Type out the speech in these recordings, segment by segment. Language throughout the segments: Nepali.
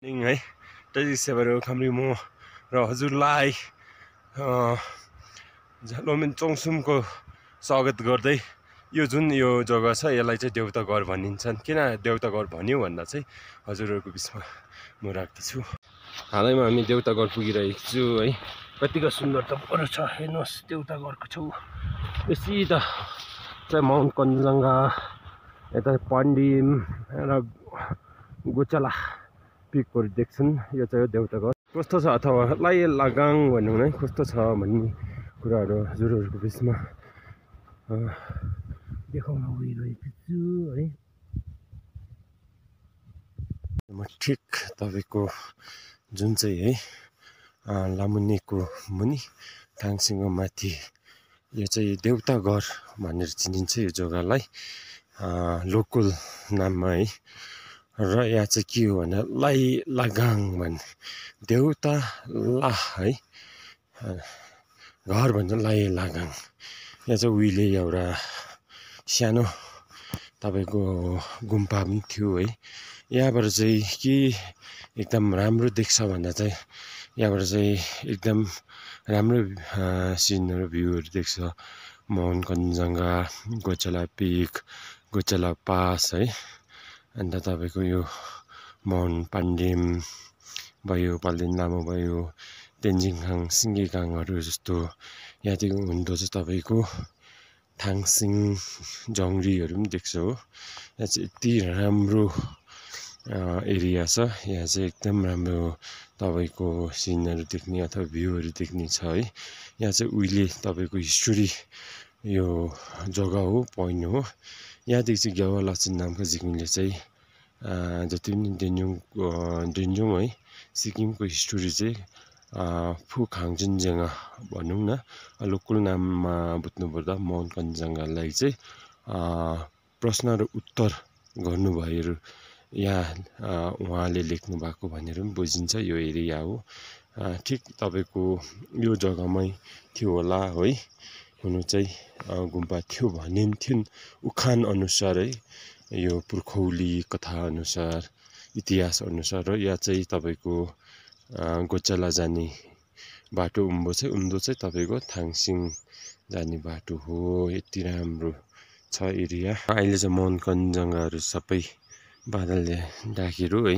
है टजिसेबरो खम्रीमो र हजुरलाई लोमेन चोङसुमको स्वागत गर्दै यो जुन यो जग्गा छ यसलाई चाहिँ देउताघर भनिन्छन्। किन देउताघर भन्यो भन्दा चाहिँ हजुरहरूको बिचमा म राख्दछु। हालैमा हामी देउताघर पुगिरहेको छु है। कतिको सुन्दर त बरु छ हेर्नुहोस् देउताघरको छेउ। यो सिधा चाहिँ माउन्ट कञ्चनजङ्घा, यता पाण्डिम र गोचला पिकहरू देख्छन्। यो चाहिँ हो देउताघर। कस्तो छ अथवा लाई लगाङ भनौँ है, कस्तो छ भन्ने कुराहरू हजुरहरूको बिचमा देखाउन गइरहेको छु है। म ठिक तपाईँको जुन चाहिँ है लामुनिको मुनि थाङसिङको माथि यो चाहिँ देउताघर भनेर चिनिन्छ यो जग्गालाई लोकल नाममा है। र यहाँ चाहिँ के हो भने लाई लगाङ भन्ने देउता ला है, घर भन्छ लाई लगाङ। यहाँ चाहिँ उहिले एउटा सानो तपाईँको गुम्पा पनि थियो है। यहाँबाट चाहिँ के एकदम राम्रो देख्छ भन्दा चाहिँ यहाँबाट चाहिँ एकदम राम्रो सिनहरू भ्यूहरू देख्छ। माउन्ट कञ्चनजङ्घा, गोचला पिक, गोचला पास है। अन्त तपाईँको यो माउन्ट पाण्डिम भयो, पाल्देन लामो भयो, तेन्जिङखाङ, सिङ्गीकाङहरू जस्तो यहाँदेखि हुँदो चाहिँ तपाईँको थाङसिङ जङ्ग्रीहरू पनि देख्छ हो। यहाँ चाहिँ यति राम्रो एरिया छ। यहाँ चाहिँ एकदम राम्रो तपाईँको सिनहरू देख्ने अथवा भ्यूहरू देख्ने छ है। यहाँ चाहिँ उहिले तपाईँको हिस्टोरी यो जग्गा हो, पोइन्ट हो। यहाँदेखि चाहिँ ग्यावा लाचुङ नामको झिक्मीले चाहिँ जति पनि डेन्जुङ है सिक्किमको हिस्टोरी चाहिँ फुखाङजुनजेङा भनौँ न, लोकल नाममा बुझ्नुपर्दा माउन्ट कञ्चनजङ्घालाई चाहिँ प्रश्न र उत्तर गर्नुभयो यहाँ उहाँले लेख्नु भएको भनेर पनि बुझिन्छ। यो एरिया हो ठिक तपाईँको यो जग्गामै थियो होला है। हुनु चाहिँ गुम्बा थियो भनिन्थ्यो उखान अनुसार है, यो पुर्खौली कथा अनुसार, इतिहास अनुसार। र यहाँ चाहिँ तपाईँको गोचला जाने बाटो उम्दो चाहिँ तपाईँको थाङसिङ जाने बाटो हो। यति राम्रो छ एरिया। अहिले चाहिँ माउन्ट कञ्चनजङ्घाहरू सबै बादलले ढाकेर है,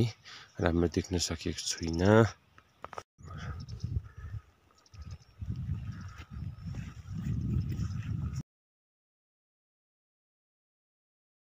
राम्रो देख्न सकेको छुइनँ।